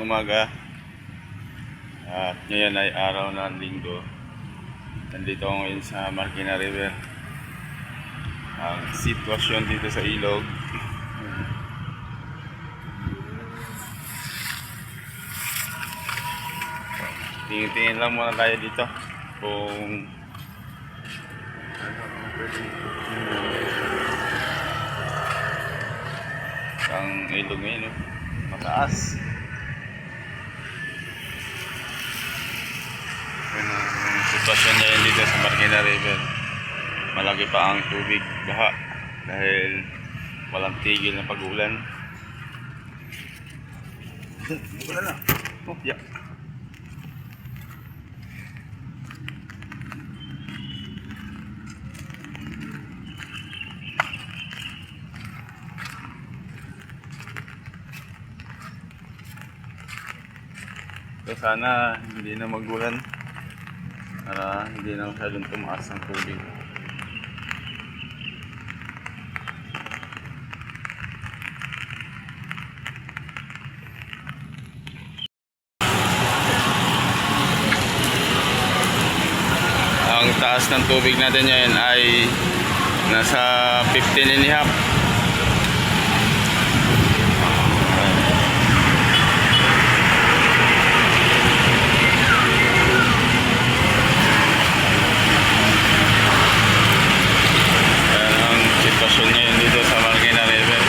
umaga. At ngayon ay araw ng linggo. Nandito ako ngayon sa Marikina River. Ang sitwasyon dito sa ilog, tingin-tingin lang muna tayo dito kung ang ilog ngayon, mataas. Ang sitwasyon niya dito sa Marikina River, malaki pa ang tubig, baha, dahil walang tigil na pag-ulan. Wala na. Oh, yeah. So sana hindi na magulan para hindi na masyadong tumaas ang tubig. Ang taas ng tubig natin ngayon ay nasa 15.5. Sitwasyon ngayon dito sa Marikina River.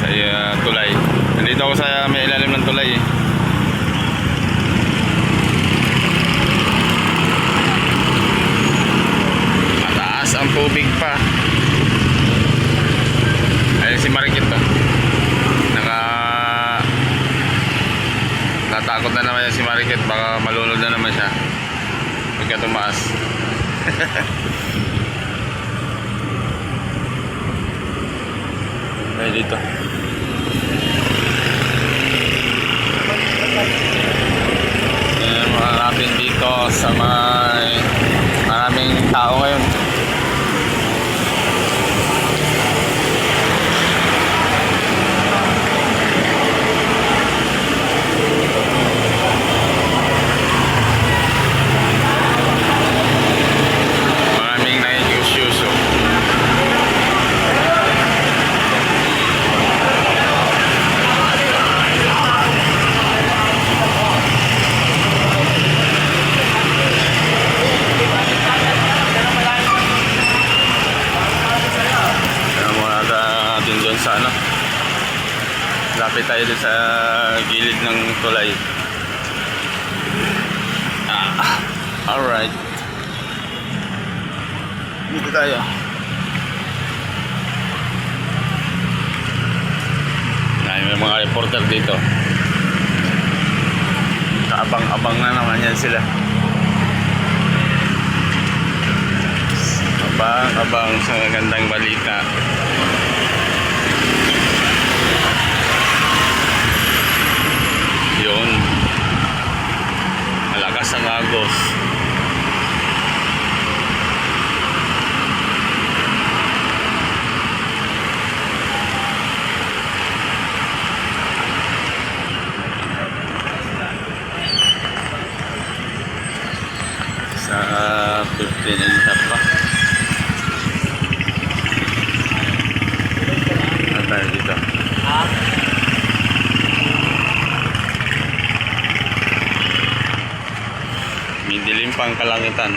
Sa tulay. Nandito ako sa may ilalim ng tulay eh. Ang tubig pa. Ayun si Marikit to. Natatakot na naman yan si Marikit. Baka malunod na naman siya pagka tumaas. Ay dito. Yan mga natin dito sa maraming tao ngayon. Sa ano, lapit tayo din sa gilid ng tulay. Alright, dito tayo. May mga reporter dito, kaabang-abang na naman yan sila. Abang-abang sa magandang balita. Yun, malakas ang agos. Sa 15.5 pa. Ano tayo dito? May dilim pang kalangitan.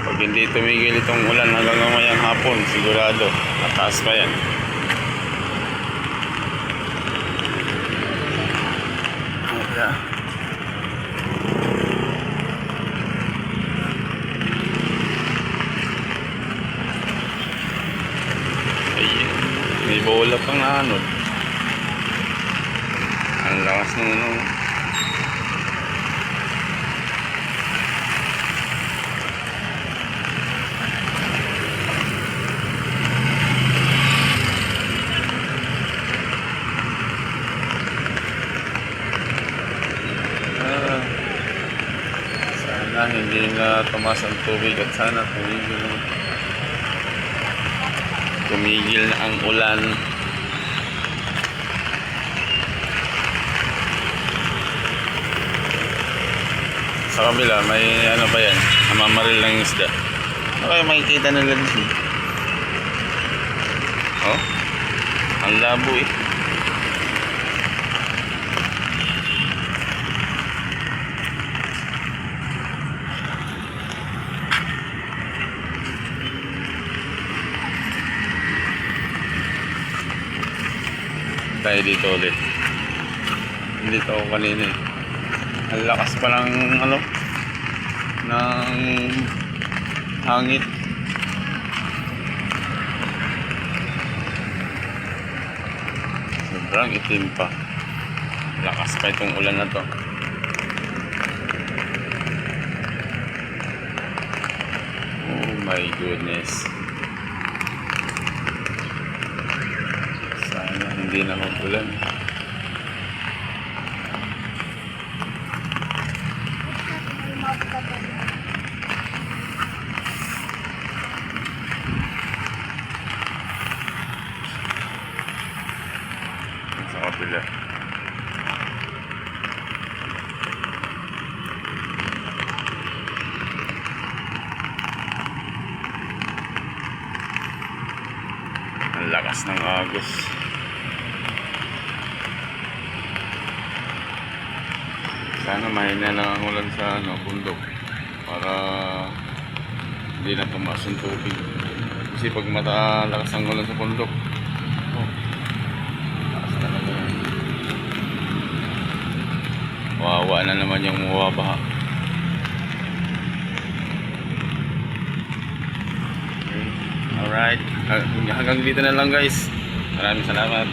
Pag hindi tumigil itong ulan hanggang mamayang hapon, sigurado mataas pa yan. Ayan, may bola pang anod. Ang lakas ng ano. hindi na tumaas ang tubig at sana tumigil na ang ulan. Sa kabila may ano pa yan, namamaril lang yung isda. Ano kaya makikita nila dito? Oh, ang labo eh. Tayo dito ulit. Dito ako kanina eh. Ang lakas pa ng ano ng hangin. Sobrang itim pa. Lakas pa itong ulan na to. Oh my goodness. Sana hindi na mag-ulan. Sa kapila. Ang lakas ng agos. Sana mahina lang ang ulan sa bundok para hindi na tumaas yung tubig. Kasi pag matalakas ang ulan sa bundok, oh, lakas talaga yan. Wawa na naman yung muwabaha. Okay. Alright, hanggang dito na lang guys. Maraming salamat.